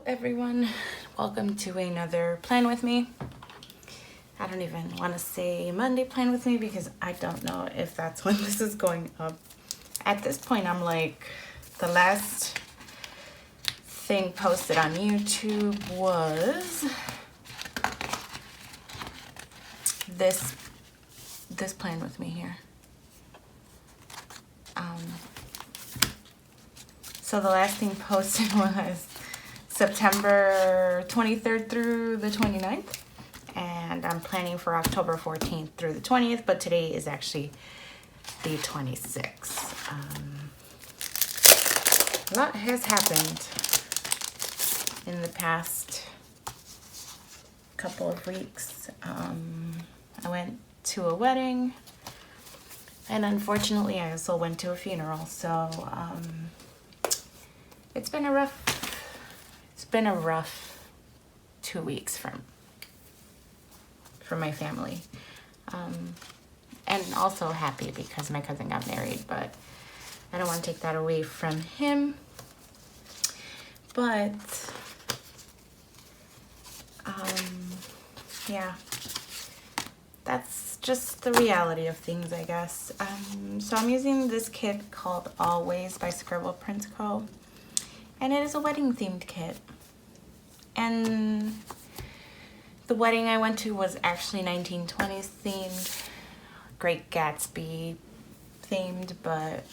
everyone, welcome to another plan with me. I don't even want to say Monday plan with me because I don't know if that's when this is going up. At this point, I'm like, the last thing posted on YouTube was this plan with me here. So the last thing posted was September 23rd through the 29th, and I'm planning for October 14th through the 20th, but today is actually the 26th. A lot has happened in the past couple of weeks. I went to a wedding, and unfortunately I also went to a funeral, so it's been a rough 2 weeks for my family, and also happy because my cousin got married, but I don't want to take that away from him. But yeah, that's just the reality of things, I guess. So I'm using this kit called Always by Scribble Prints Co, and it is a wedding themed kit. And the wedding I went to was actually 1920s themed, Great Gatsby themed, but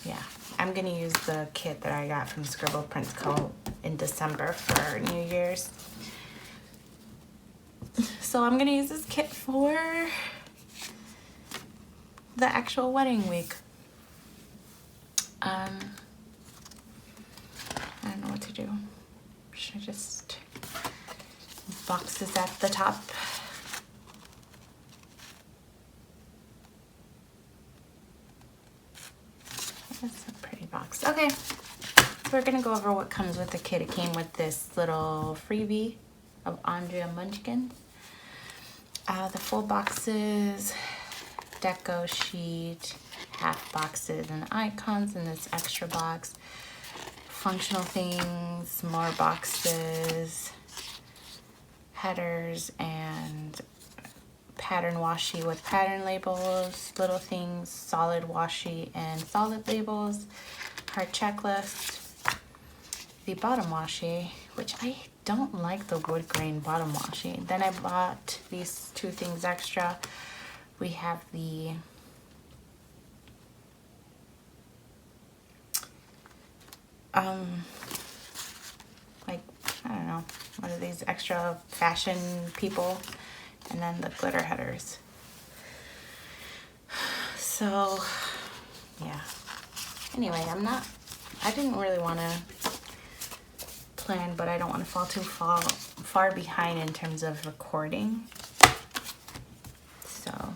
yeah, I'm gonna use the kit that I got from Scribble Prints Co in December for New Year's. So I'm gonna use this kit for the actual wedding week. I don't know what to do. Should I just boxes at the top? That's a pretty box. Okay, we're gonna go over what comes with the kit. It came with this little freebie of Andrea Munchkin. The full boxes, deco sheet, half boxes, and icons in this extra box. Functional things, more boxes, headers, and pattern washi with pattern labels, little things, solid washi and solid labels, heart checklist, the bottom washi, which I don't like the wood grain bottom washi. Then I bought these two things extra. We have the like, I don't know, what are these extra fashion people, and then the glitter headers. So yeah, anyway, I didn't really want to plan, but I don't want to fall too far behind in terms of recording, so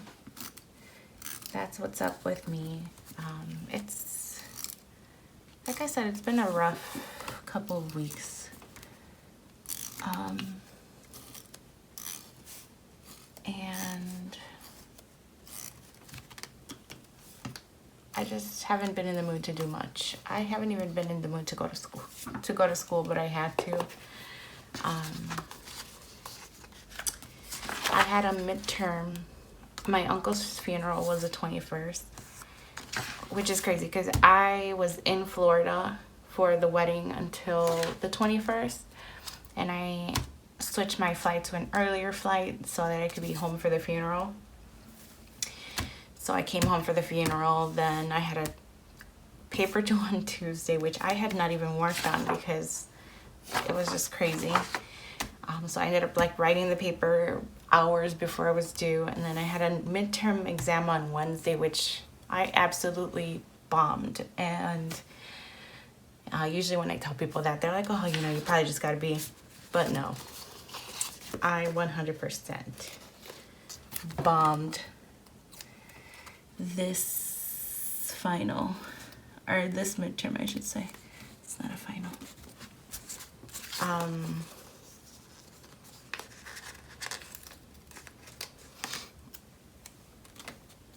that's what's up with me. It's, like I said, it's been a rough couple of weeks. And I just haven't been in the mood to do much. I haven't even been in the mood to go to school, but I had to. I had a midterm. My uncle's funeral was the 21st, which is crazy because I was in Florida for the wedding until the 21st, and I switched my flight to an earlier flight so that I could be home for the funeral. So I came home for the funeral, then I had a paper due on Tuesday, which I had not even worked on because it was just crazy. So I ended up like writing the paper hours before I was due, and then I had a midterm exam on Wednesday, which I absolutely bombed. And usually when I tell people that, they're like, oh, you know, you probably just gotta be, but no, I 100% bombed this final, or this midterm, I should say. It's not a final.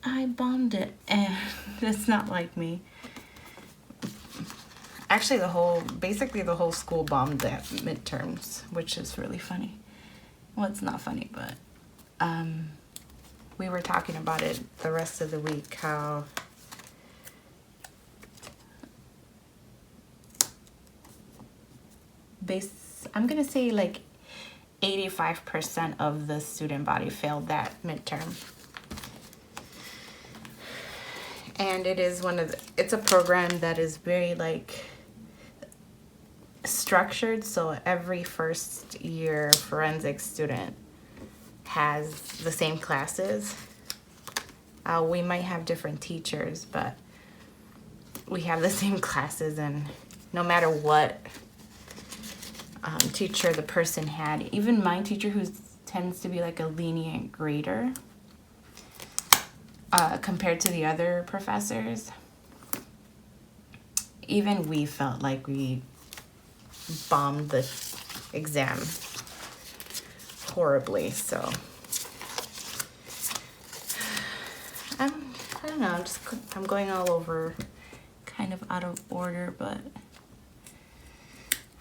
I bombed it, and it's not like me. actually basically the whole school bombed that midterms, which is really funny. Well, it's not funny, but we were talking about it the rest of the week, how I'm gonna say like 85% of the student body failed that midterm. And it is it's a program that is very like structured, so every first year forensic student has the same classes. We might have different teachers, but we have the same classes, and no matter what teacher the person had, even my teacher, who tends to be like a lenient grader compared to the other professors, even we felt like we bombed the exam horribly. So I don't know, I'm going all over, kind of out of order, but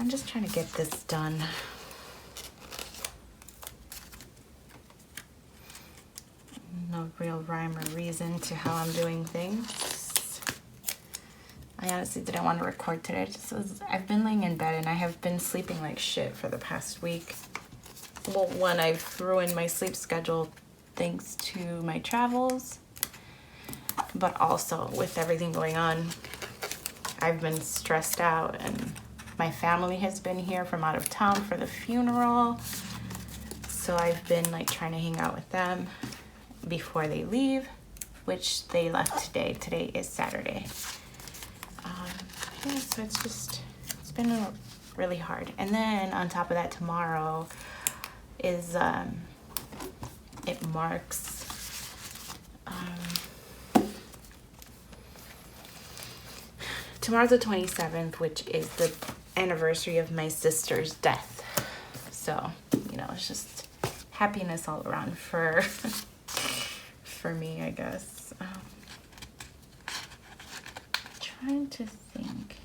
I'm just trying to get this done. No real rhyme or reason to how I'm doing things. I honestly didn't want to record today. I've been laying in bed and I have been sleeping like shit for the past week. Well, one, I threw in my sleep schedule thanks to my travels, but also with everything going on, I've been stressed out, and my family has been here from out of town for the funeral. So I've been like trying to hang out with them before they leave, which they left today. Today is Saturday. Yeah, so it's been really hard. And then on top of that, tomorrow is, it marks, tomorrow's the 27th, which is the anniversary of my sister's death. So, you know, it's just happiness all around for me, I guess. Trying to think.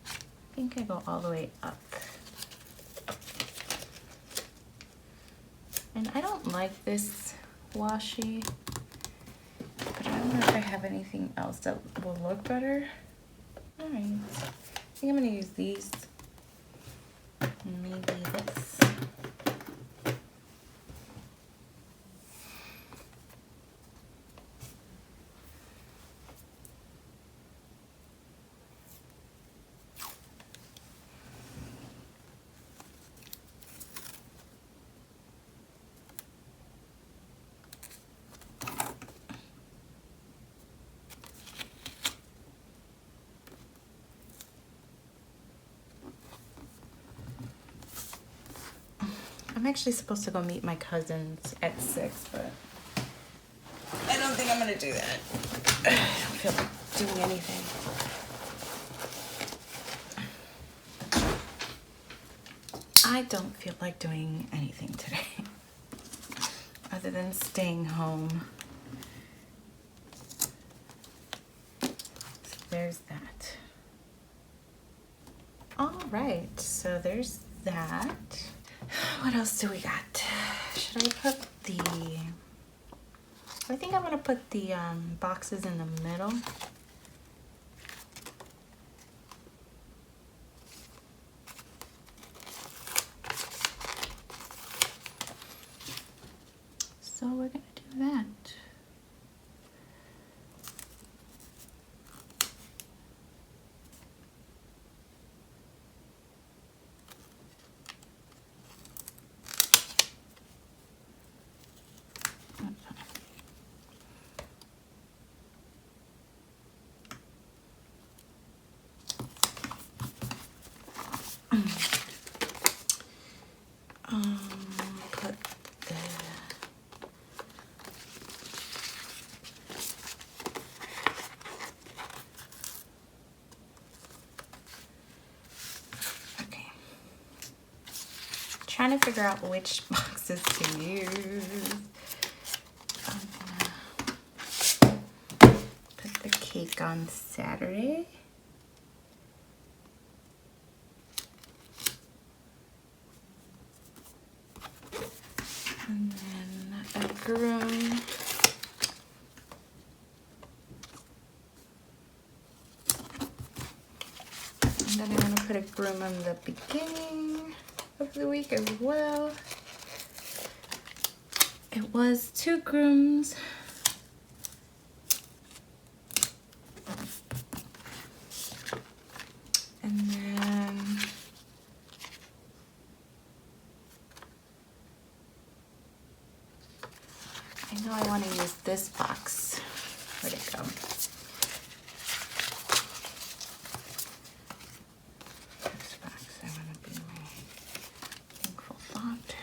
I think I go all the way up. And I don't like this washi, but I don't know if I have anything else that will look better. All right, I think I'm gonna use these. Maybe this. I'm actually supposed to go meet my cousins at 6, but I don't think I'm gonna do that. I don't feel like doing anything. I don't feel like doing anything today other than staying home. So there's that. All right, so there's that. What else do we got? Should I put I think I'm gonna put the boxes in the middle. So we're gonna do that. Put the okay. Trying to figure out which boxes to use. I'm gonna put the cake on Saturday. groom. And then I'm going to put a groom in the beginning of the week as well. It was 2 grooms. And then I know I want to use this box. Where'd it go? This box, I want to be my thankful font.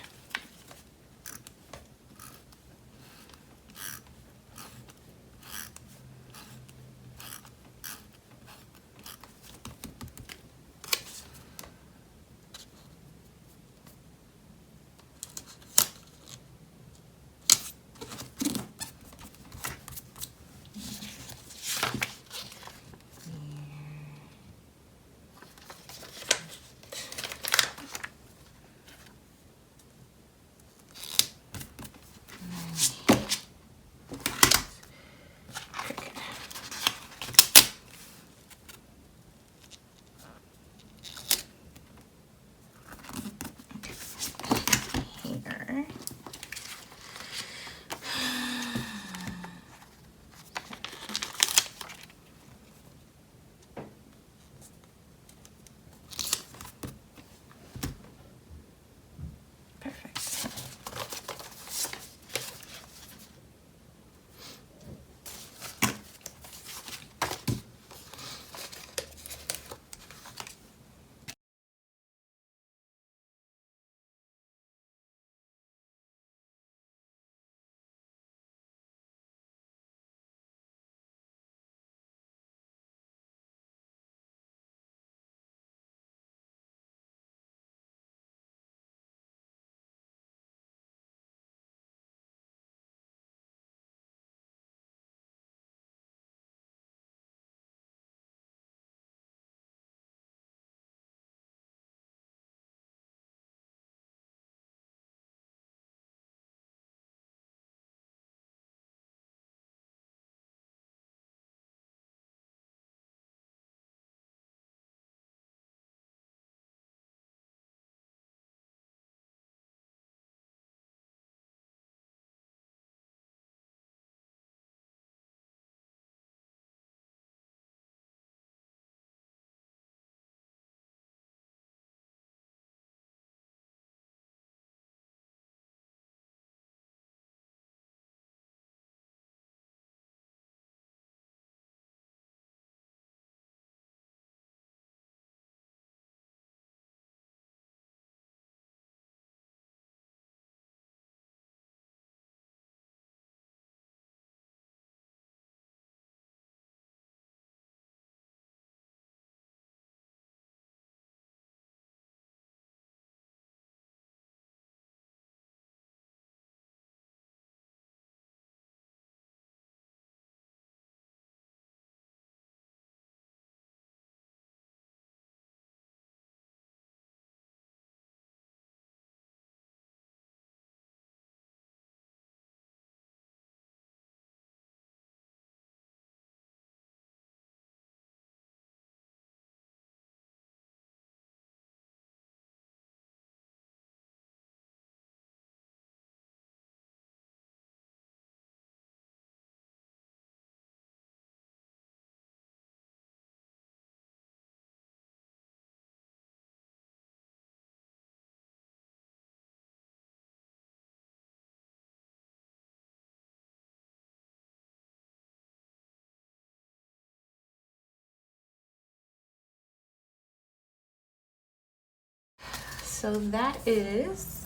So that is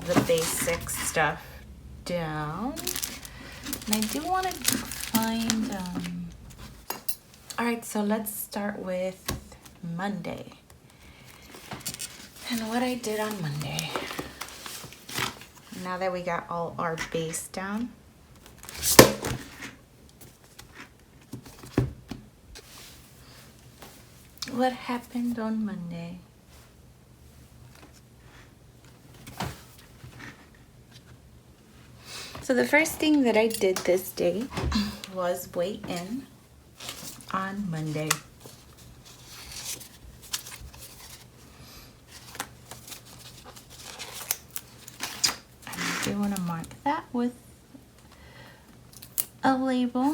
the basic stuff down. And I do want to find, all right, so let's start with Monday. And what I did on Monday, now that we got all our base down, what happened on Monday? So the first thing that I did this day was weigh in on Monday. And I do want to mark that with a label.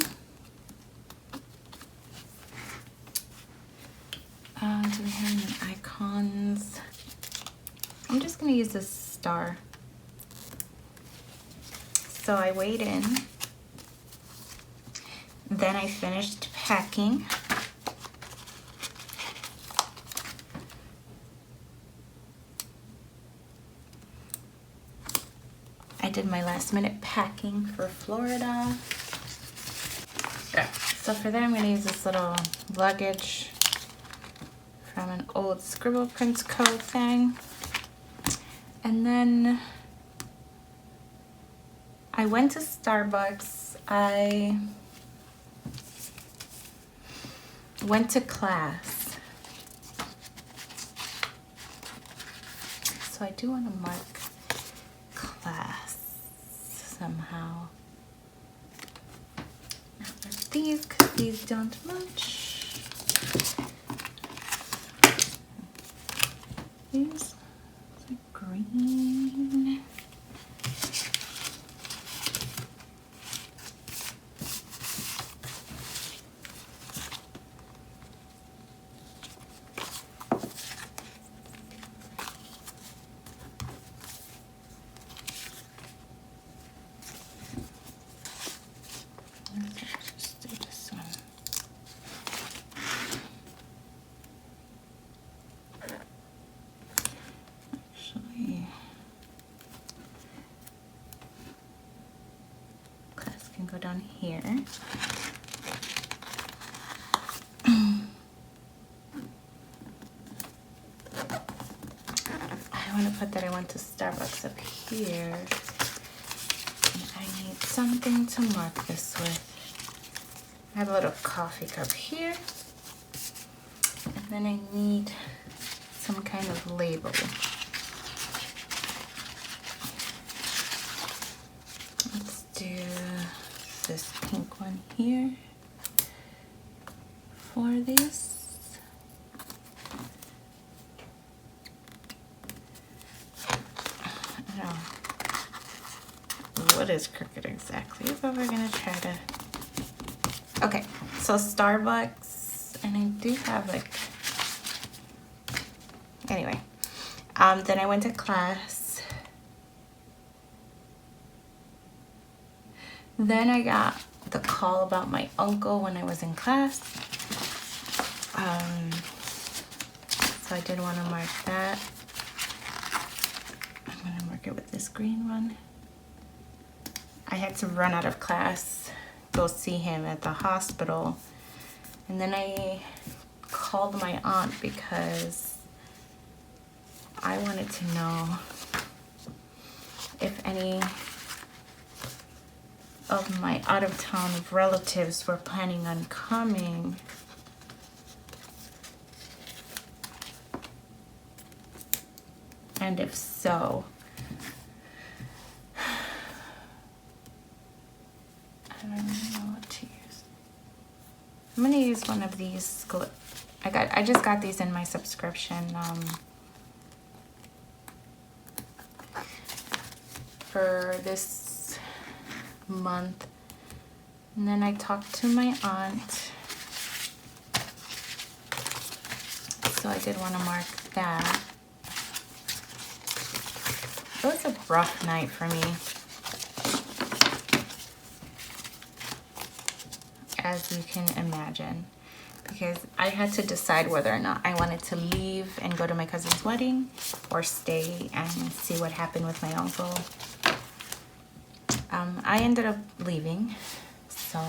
Do we have any icons? I'm just going to use this star. So I weighed in. Then I finished packing. I did my last minute packing for Florida. Okay. So for that I'm going to use this little luggage from an old Scribble Prints Co thing. And then I went to Starbucks. I went to class. So I do want to mark class somehow. Not like these, because these don't match. These are green. Just do this one. Actually, class can go down here. I want to put that I went to Starbucks up here. And I need something to mark this with. I have a little coffee cup here. And then I need some kind of label. Let's do this pink one here for this. I don't know what is crooked exactly, but we're gonna try to. Okay, so Starbucks, and I do have like, anyway, then I went to class. Then I got the call about my uncle when I was in class. So I did want to mark that. I'm going to mark it with this green one. I had to run out of class, go see him at the hospital, and then I called my aunt because I wanted to know if any of my out-of-town relatives were planning on coming. And if so, I don't know what to use. I'm gonna use one of these. I just got these in my subscription for this month. And then I talked to my aunt, so I did want to mark that. It was a rough night for me, as you can imagine, because I had to decide whether or not I wanted to leave and go to my cousin's wedding or stay and see what happened with my uncle. I ended up leaving, so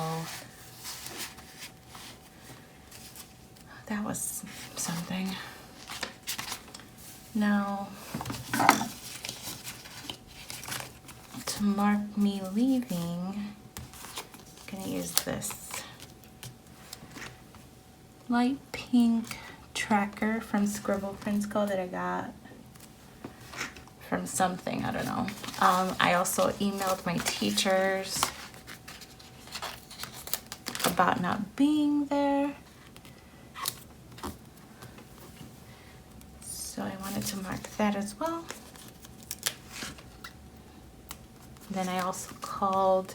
that was something. Now, to mark me leaving, I'm gonna use this light pink tracker from Scribble Prints Co that I got from something, I don't know. I also emailed my teachers about not being there. So I wanted to mark that as well. Then I also called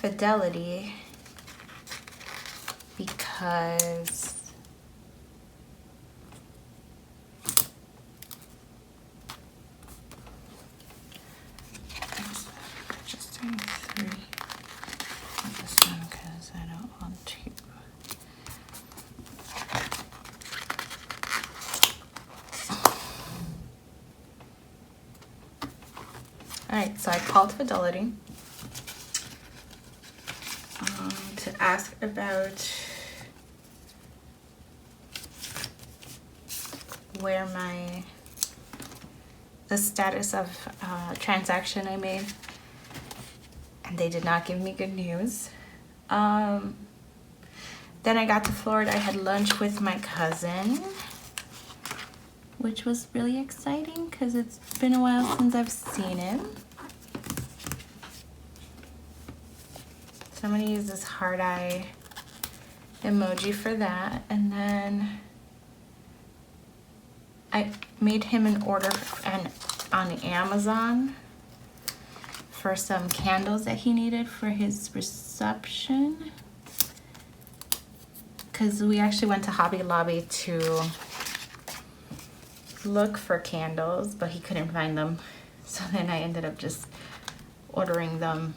Fidelity because just doing 3 on this one because I don't want to. Alright, so I called Fidelity to ask about where the status of transaction I made, and they did not give me good news. Then I got to Florida. I had lunch with my cousin, which was really exciting because it's been a while since I've seen him. So I'm gonna use this heart eye emoji for that. And then I made him an order on Amazon for some candles that he needed for his reception. Because we actually went to Hobby Lobby to look for candles, but he couldn't find them. So then I ended up just ordering them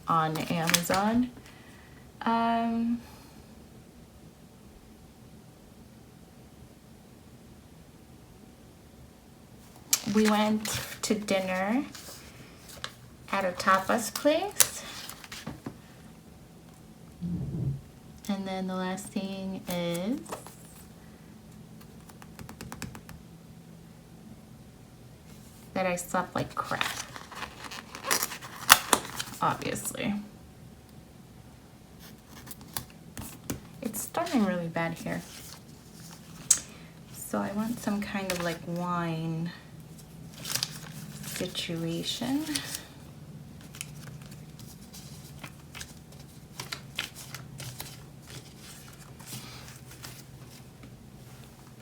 on Amazon. We went to dinner at a tapas place. And then the last thing is that I slept like crap. Obviously. It's starting really bad here. So I want some kind of like wine situation.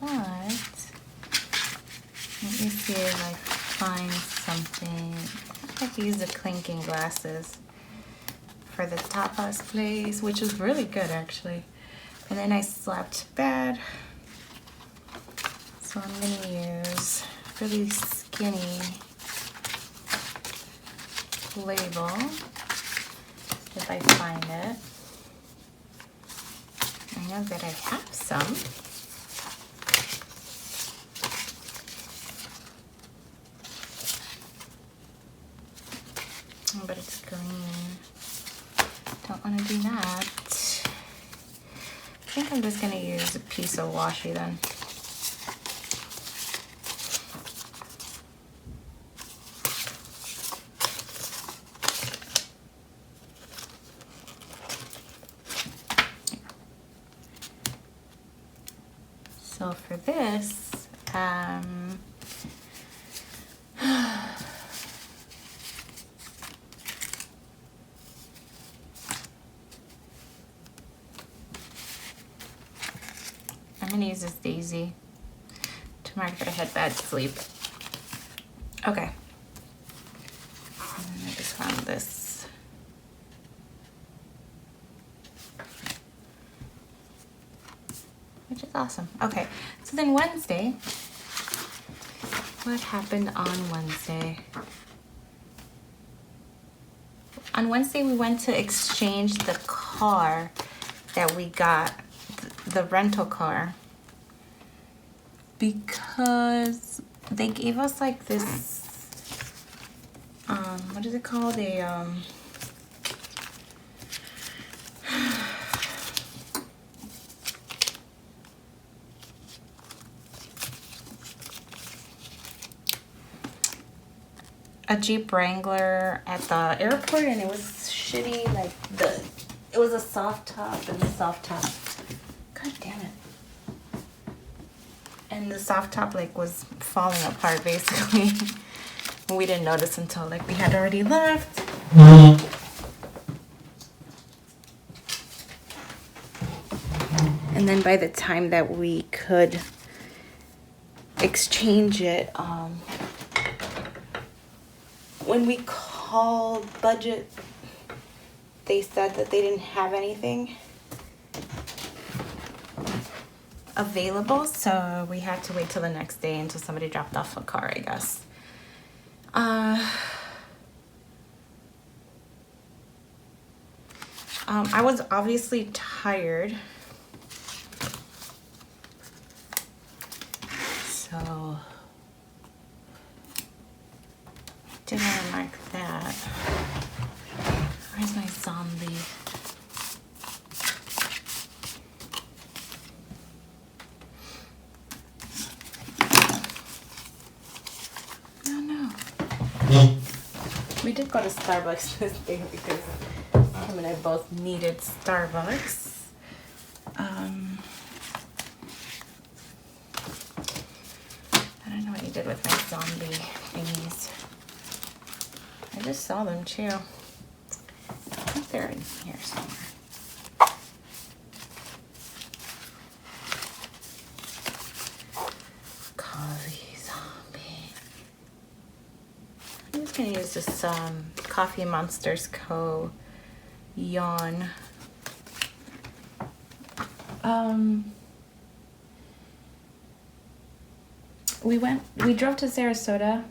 But let me see if I find something. I could use the clinking glasses for the tapas place, which was really good actually. And then I slept bad, so I'm gonna use really skinny label if I find it. I know that I have some. But it's green. Don't want to do that. I think I'm just going to use a piece of washi then. So for this, I'm gonna use this daisy to mark that I had bad sleep. Okay. And then I just found this. Which is awesome. Okay, so then Wednesday, what happened on Wednesday? On Wednesday, we went to exchange the car that we got, the rental car, because they gave us like this, what is it called? a Jeep Wrangler at the airport, and it was shitty. Like it was a soft top, and the soft top, god damn it. And the soft top like was falling apart basically. We didn't notice until like we had already left. And then by the time that we could exchange it, when we called Budget, they said that they didn't have anything available, so we had to wait till the next day until somebody dropped off a car, I guess. I was obviously tired, so didn't want to mark that. Where's my zombie? Oh no. We did go to Starbucks this day because him and I both needed Starbucks. I don't know what he did with my zombie thingies. I just saw them too. I think they're in here somewhere. Coffee zombie. I'm just gonna use this Coffee Monsterz Co. Yawn. We drove to Sarasota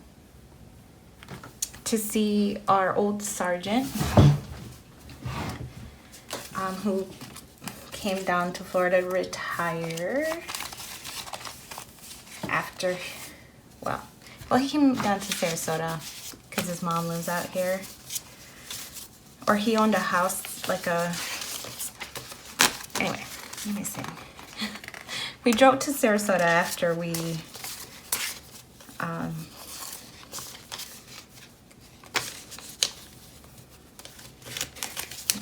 to see our old sergeant, who came down to Florida to retire after, well, he came down to Sarasota because his mom lives out here. Or he owned a house, like a, anyway, let me see. We drove to Sarasota after we, is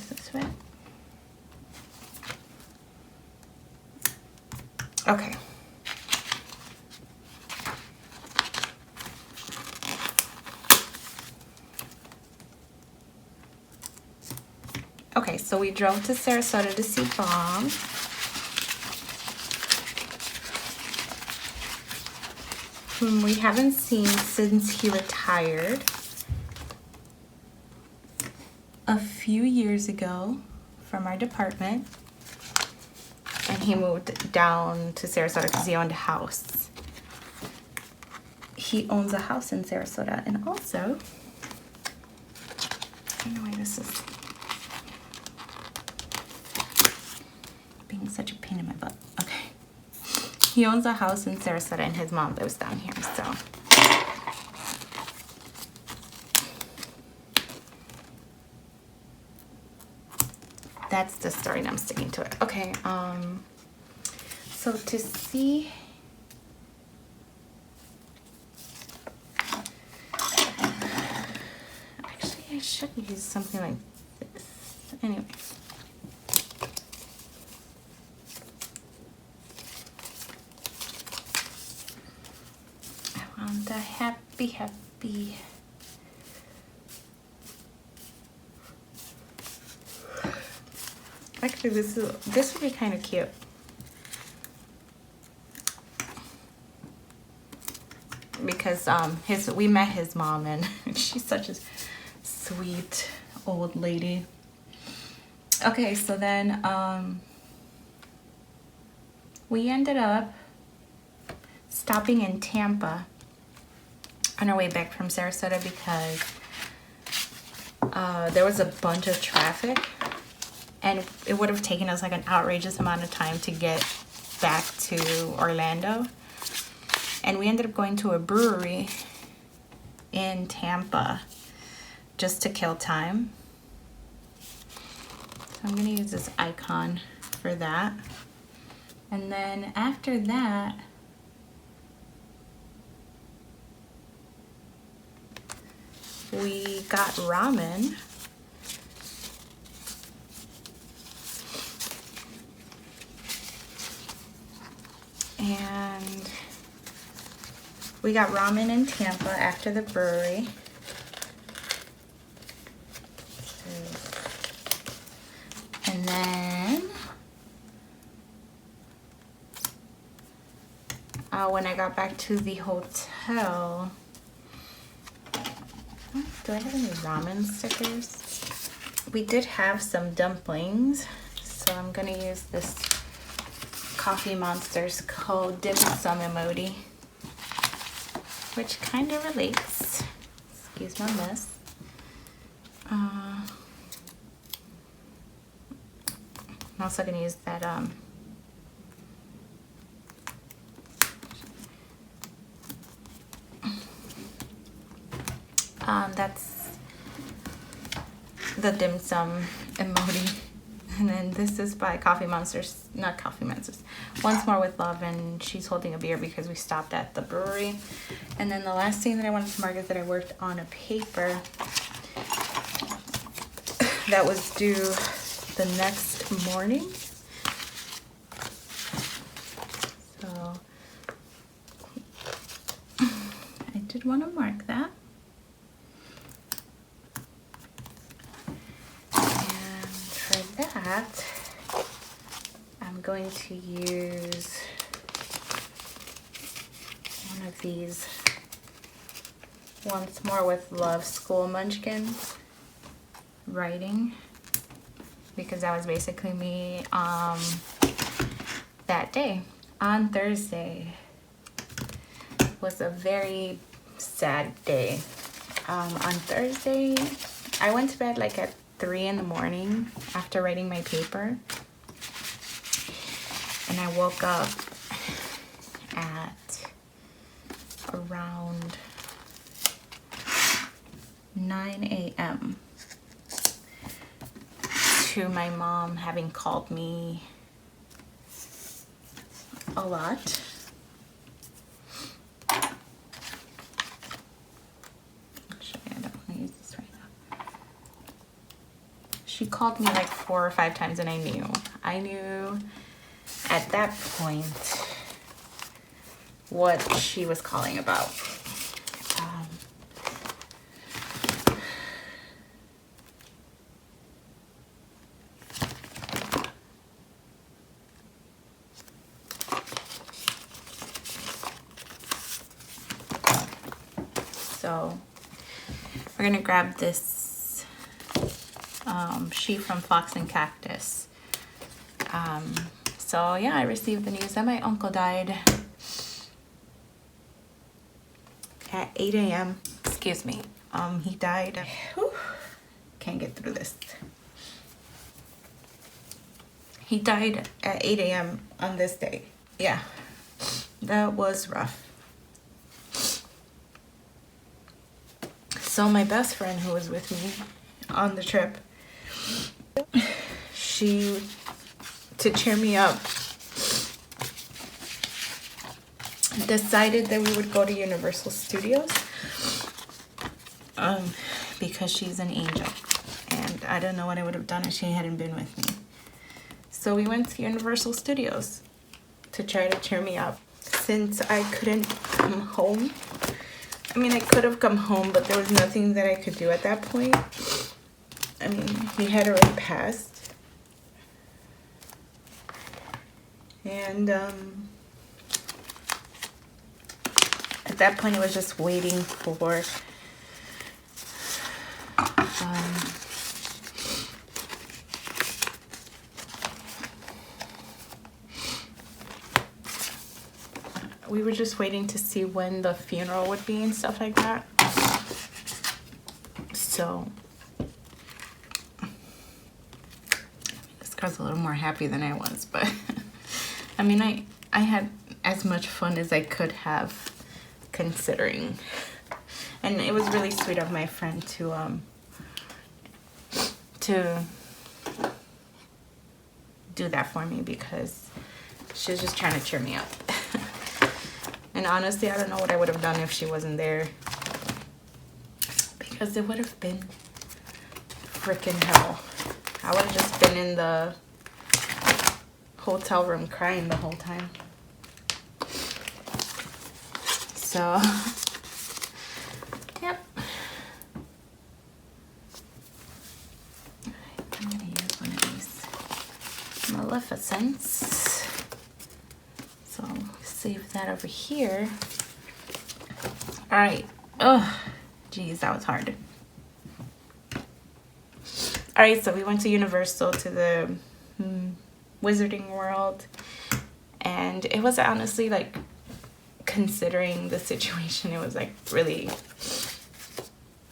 this way? Okay. Okay, so we drove to Sarasota to see Bob. Whom we haven't seen since he retired a few years ago from our department. And he moved down to Sarasota because he owned a house. He owns a house in Sarasota, and also, I don't know why this is being such a pain in my butt. Okay. He owns a house in Sarasota and his mom lives down here, so. That's the story and I'm sticking to it. Okay, so to see, actually I should use something like this. Anyway. The happy. Actually, this would be kind of cute. Because we met his mom and she's such a sweet old lady. Okay, so then we ended up stopping in Tampa on our way back from Sarasota because there was a bunch of traffic and it would have taken us like an outrageous amount of time to get back to Orlando. And we ended up going to a brewery in Tampa just to kill time. So I'm gonna use this icon for that. And then after that, we got ramen. And we got ramen in Tampa after the brewery. And then when I got back to the hotel, do I have any ramen stickers? We did have some dumplings, so I'm gonna use this Coffee Monsterz Co dimsum emoti, which kind of relates. Excuse my mess. I'm also gonna use that that's the dimsum emoti. And then this is by Coffee Monsterz, not Coffee Monsterz, Once More with Love, and she's holding a beer because we stopped at the brewery. And then the last thing that I wanted to mark is that I worked on a paper that was due the next morning. So I did want to mark that. That I'm going to use one of these Once More with Love school munchkins writing, because that was basically me that day. On Thursday was a very sad day. On Thursday I went to bed like at 3 in the morning after writing my paper, and I woke up at around 9 a.m. to my mom having called me a lot. She called me like 4 or 5 times, and I knew at that point what she was calling about. So we're gonna grab this sheet from Fox and Cactus. So yeah, I received the news that my uncle died at 8 a.m. Excuse me. He died. Whew, can't get through this. He died at 8 a.m. on this day. Yeah, that was rough. So my best friend who was with me on the trip, she, to cheer me up, decided that we would go to Universal Studios because she's an angel, and I don't know what I would have done if she hadn't been with me. So we went to Universal Studios to try to cheer me up. Since I couldn't come home, I mean, I could have come home, but there was nothing that I could do at that point. I mean, he had already passed. And at that point, I was just waiting for we were just waiting to see when the funeral would be and stuff like that. So this girl's a little more happy than I was, but I mean, I had as much fun as I could have, considering. And it was really sweet of my friend to do that for me, because she was just trying to cheer me up. And honestly, I don't know what I would have done if she wasn't there, because because it would have been freaking hell. I would have just been in the hotel room crying the whole time. So, yep. I'm gonna use one of these malefecents. So I'll save that over here. All right. Oh, geez, that was hard. All right, so we went to Universal, to the Wizarding World, and it was honestly, like, considering the situation, it was like really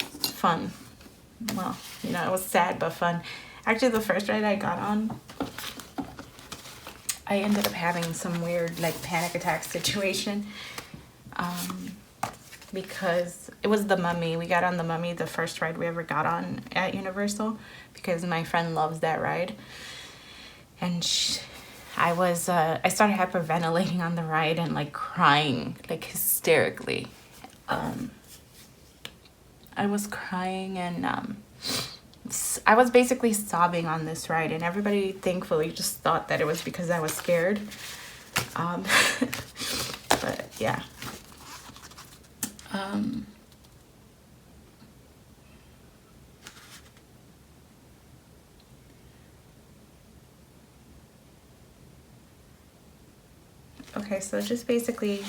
fun. Well, you know, it was sad but fun. Actually, the first ride I got on, I ended up having some weird, like, panic attack situation, because it was the Mummy. We got on the Mummy, the first ride we ever got on at Universal, because my friend loves that ride. And I started hyperventilating on the ride and, like, crying, like, hysterically. I was crying, and I was basically sobbing on this ride, and everybody thankfully just thought that it was because I was scared. But yeah. Okay, so just basically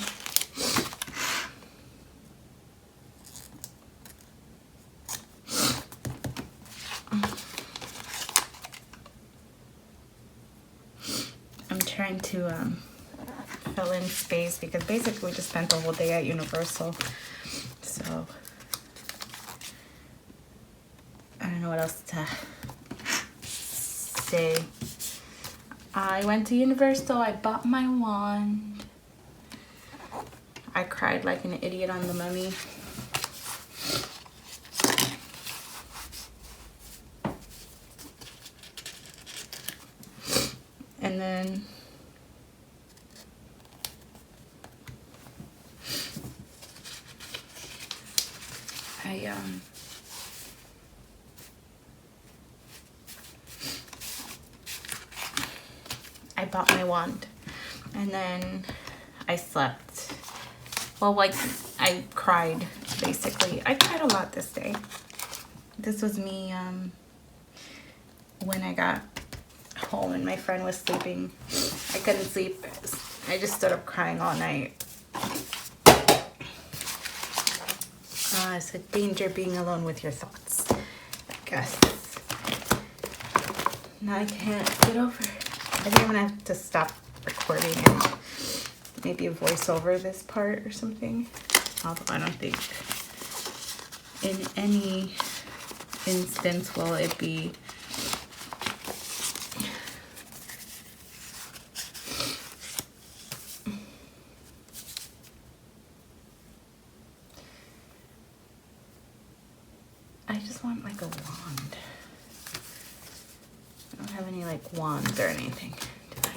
I'm trying to fill in space, because basically we just spent the whole day at Universal. So I don't know what else to say. I went to Universal, I bought my wand. I cried like an idiot on the Mummy. And then I bought my wand, and then I slept. Well, like, I cried, basically. I cried a lot this day. This was me when I got home and my friend was sleeping. I couldn't sleep. I just stood up crying all night. It's a danger being alone with your thoughts, I guess. Now I can't get over it. I think I'm gonna have to stop recording and maybe voice over this part or something. Although I don't think in any instance will it be I just want like a wand. I don't have any like wands or anything, do I?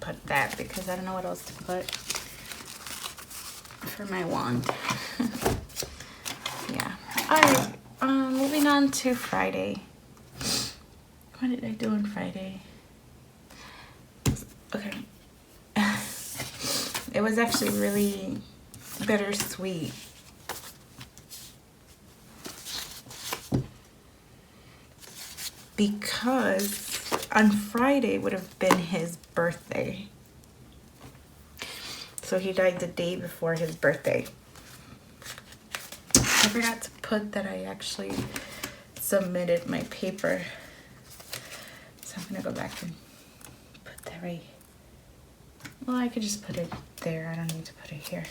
Put that because I don't know what else to put for my wand. Yeah. Alright, moving on to Friday. What did I do on Friday? Okay. It was actually really bittersweet. Because on Friday would have been his birthday. So he died the day before his birthday. I forgot to put that I actually submitted my paper. So I'm gonna go back and put that right. Well, I could just put it there. I don't need to put it here.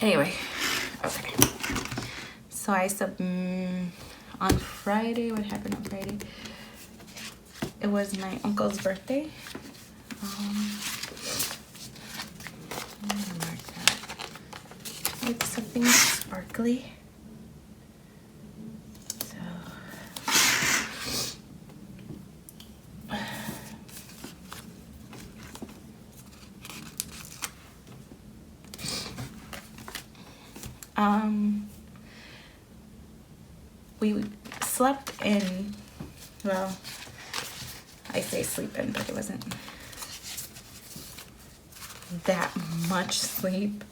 Anyway, okay. So on Friday, what happened on Friday? It was my uncle's birthday. I'm gonna mark that with something sparkly. So we slept in, well, I say sleep in, but it wasn't that much sleep.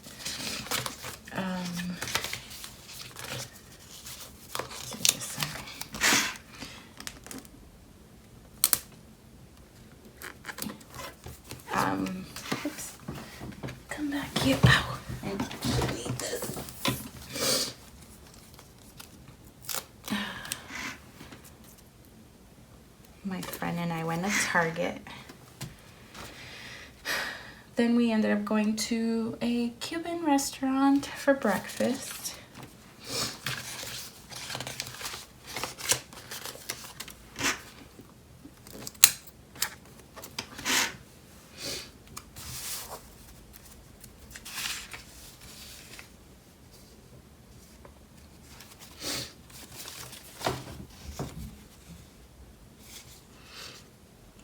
Oops, come back here. Ow, I need this. My friend and I went to Target. Then we ended up going to a Cuban restaurant for breakfast.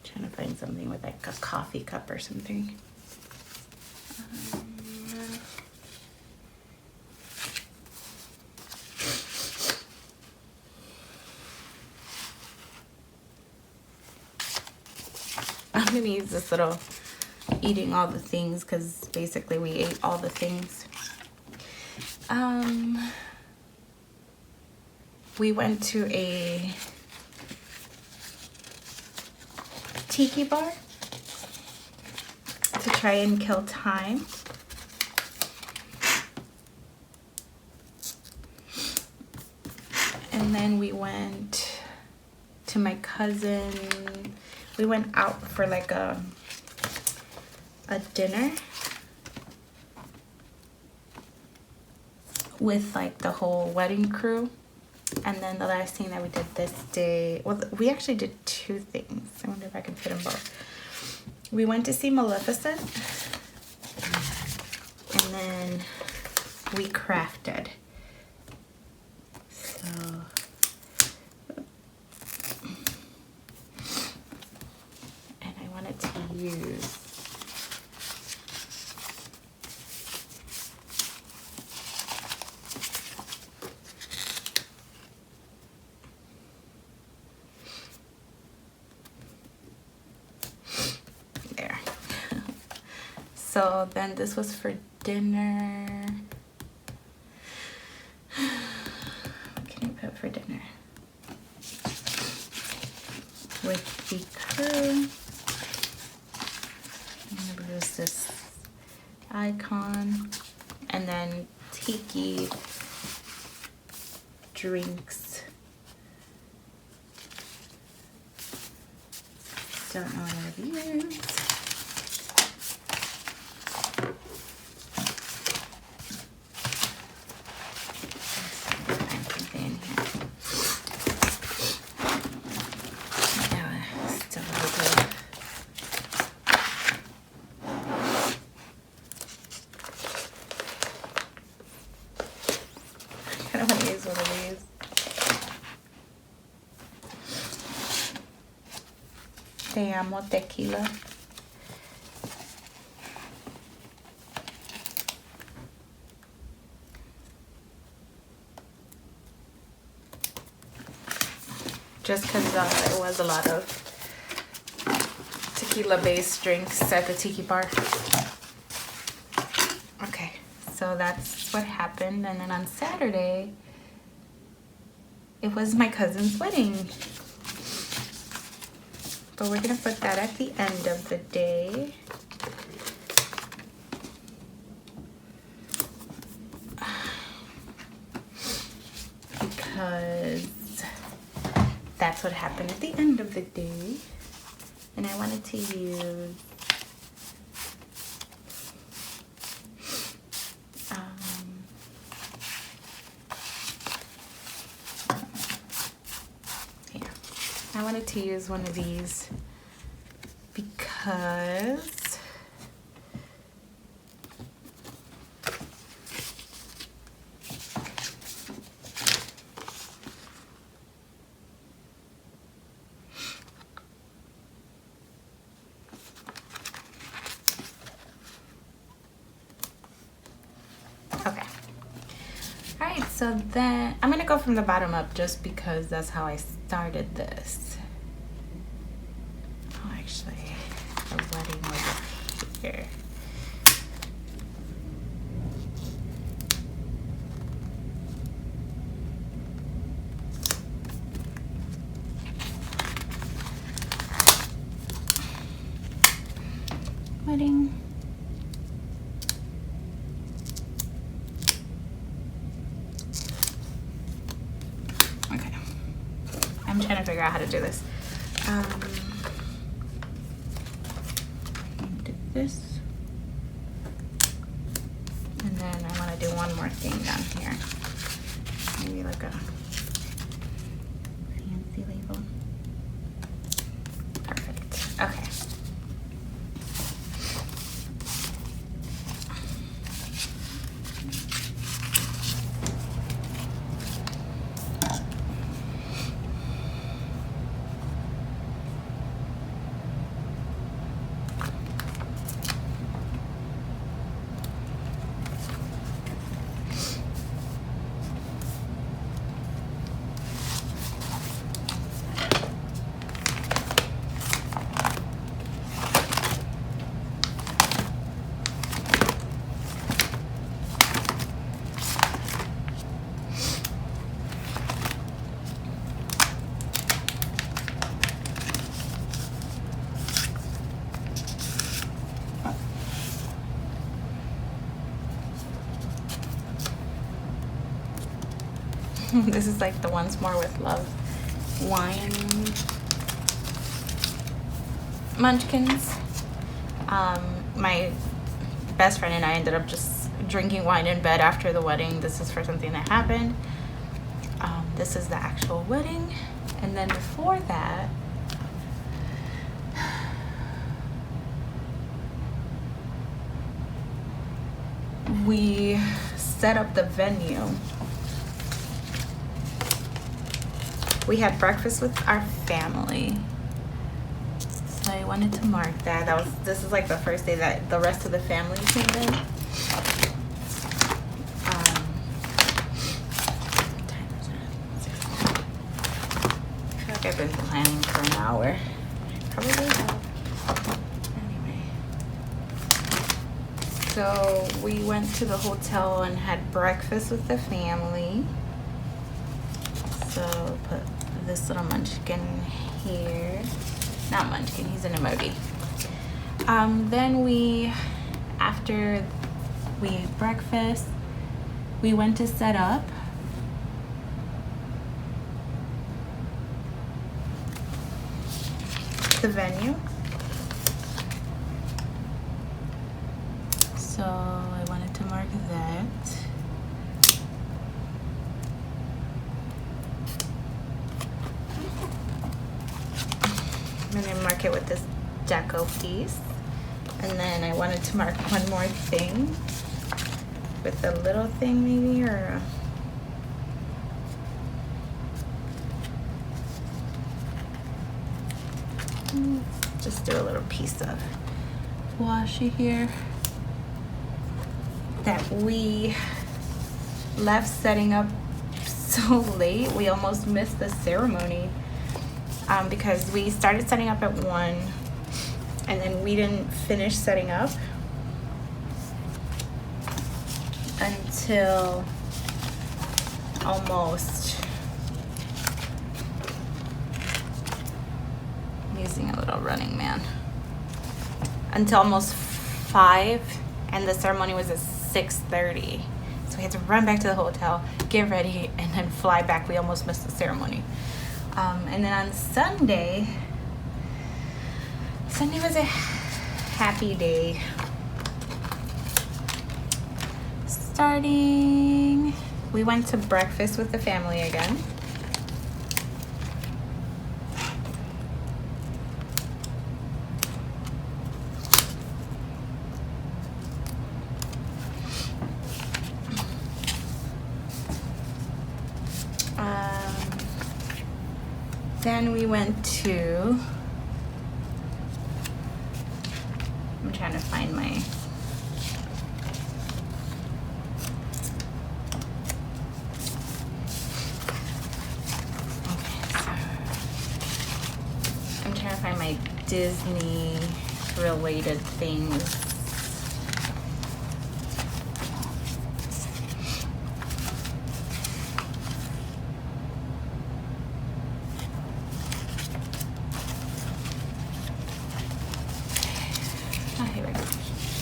Trying to find something with like a coffee cup or something. I'm gonna use this little eating all the things because basically we ate all the things. We went to a tiki bar to try and kill time. And then we went to my cousin. We went out for like a dinner with like the whole wedding crew. And then the last thing that we did this day, well, we actually did two things. I wonder if I can fit them both. We went to see Maleficent, and then we crafted. So, and I wanted to use So then this was for dinner. What can I put for dinner? With the crew. I'm gonna use this icon. And then tiki drinks. Don't know what I've used. I want to use one of these. Te amo tequila. Just because there was a lot of tequila-based drinks at the tiki bar. Okay, so that's what happened. And then on Saturday, it was my cousin's wedding. But we're gonna put that at the end of the day. Because that's what happened at the end of the day. And I wanted to use wanted to use one of these because okay. Alright, so then I'm gonna go from the bottom up just because that's how I started this. Oh, actually, the wedding was up here. Wedding. Okay. I'm trying to figure out how to do this. Do this. And then I want to do one more thing down here. Maybe like a fancy label. Perfect. Okay. This is like the Once More with Love wine munchkins. My best friend and I ended up just drinking wine in bed after the wedding. This is for something that happened. This is the actual wedding. And then before that, we set up the venue. We had breakfast with our family, so I wanted to mark that. This is like the first day that the rest of the family came in. What time is it? I feel like I've been planning for an hour. Probably have. Anyway, so we went to the hotel and had breakfast with the family. So put this little munchkin here. Not munchkin, he's an emoti. Then after we ate breakfast, we went to set up. The venue. So I wanted to mark that. I'm gonna mark it with this deco piece. And then I wanted to mark one more thing with a little thing maybe, or just do a little piece of washi here. That we left setting up so late, we almost missed the ceremony. Because we started setting up at 1 and then we didn't finish setting up until almost, I'm using a little Running Man, until almost 5, and the ceremony was at 6:30. So we had to run back to the hotel, get ready, and then fly back. We almost missed the ceremony. And then on Sunday was a happy day. We went to breakfast with the family again. Then we went to, I'm trying to find my, I'm trying to find my Disney related things.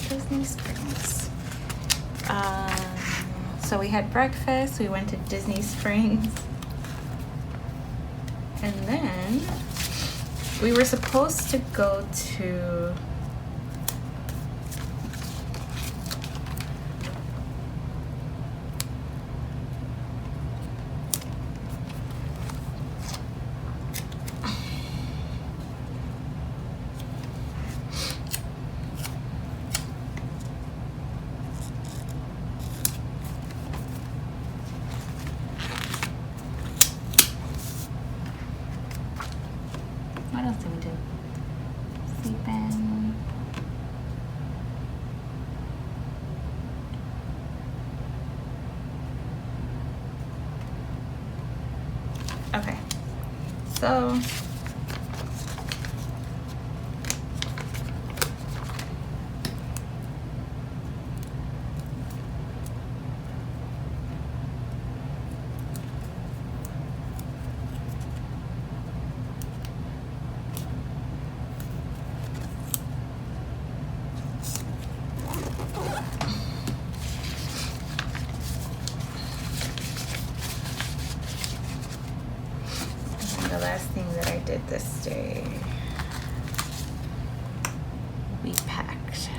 Disney Springs. So we had breakfast, we went to Disney Springs, and then we were supposed to go to what else did we do? Sleep in. Okay, so the last thing that I did this day, we packed.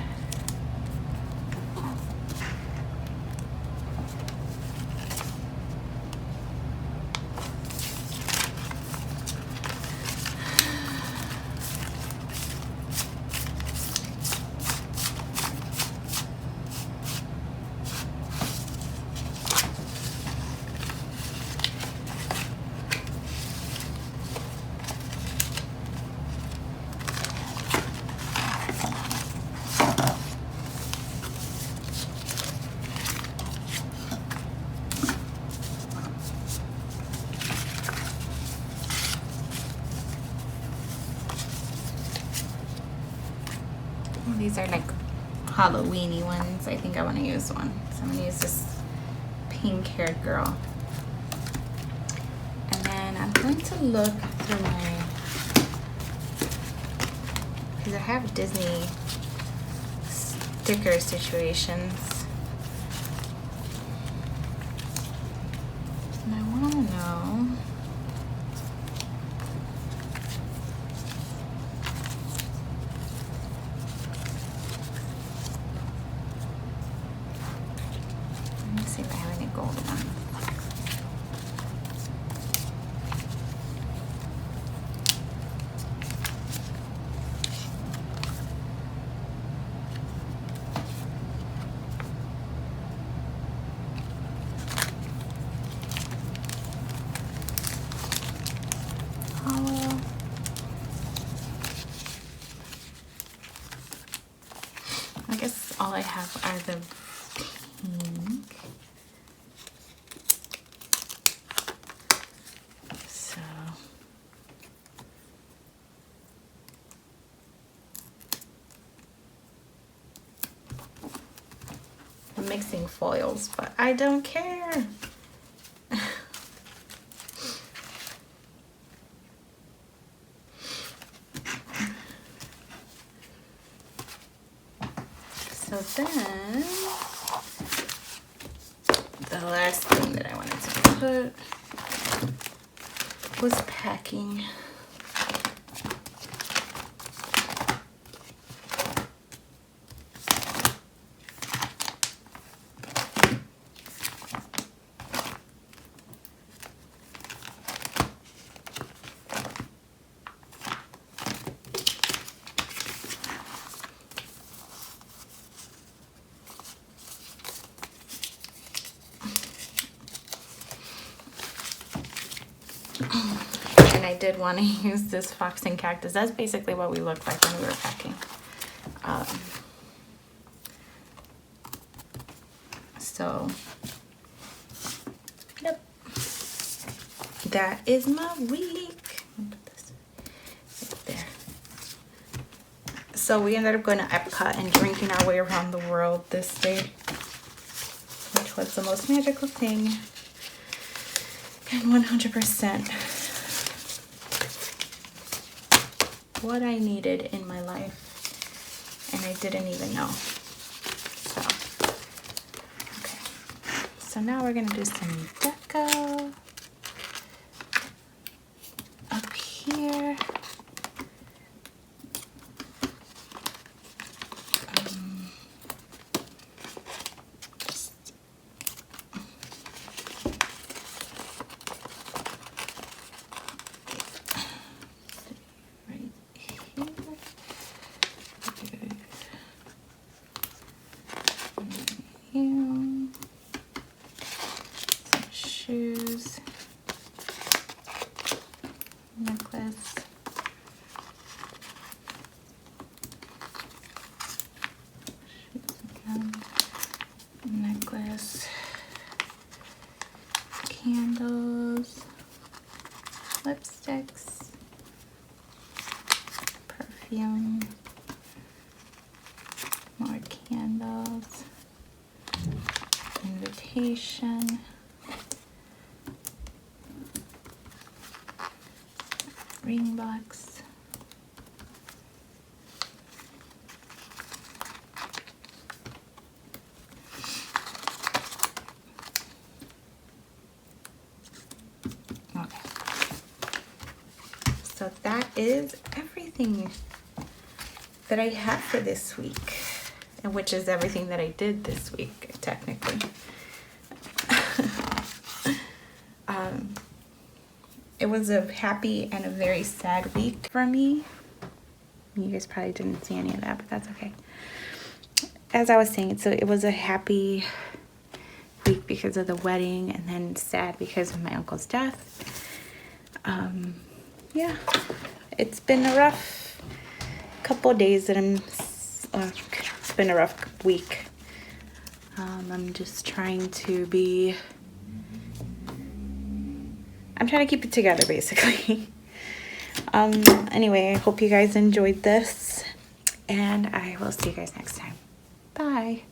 These are like Halloweeny ones. I think I want to use one. So I'm going to use this pink haired girl. And then I'm going to look through my, because I have Disney sticker situations. And I want to know. See if I have any gold ones. Hollow. I guess all I have are the pink. Mixing foils, but I don't care. So then the last thing that I wanted to put was packing. And I did want to use this fox and cactus. That's basically what we looked like when we were packing. So, yep. That is my week. Put this right there. So we ended up going to Epcot and drinking our way around the world this day, which was the most magical thing. And 100% what I needed in my life. And I didn't even know. So, okay. So now we're gonna do some deco up here. Shoes, necklace, shoes again, necklace, candles, lipsticks, perfume, more candles, invitation, ring box, okay. So that is everything that I have for this week, and which is everything that I did this week, technically. It was a happy and a very sad week for me. You guys probably didn't see any of that, but that's okay. As I was saying, so it was a happy week because of the wedding, and then sad because of my uncle's death. Yeah, it's been a rough couple of days that it's been a rough week. I'm just trying to be... I'm trying to keep it together, basically. Anyway, I hope you guys enjoyed this, and I will see you guys next time. Bye.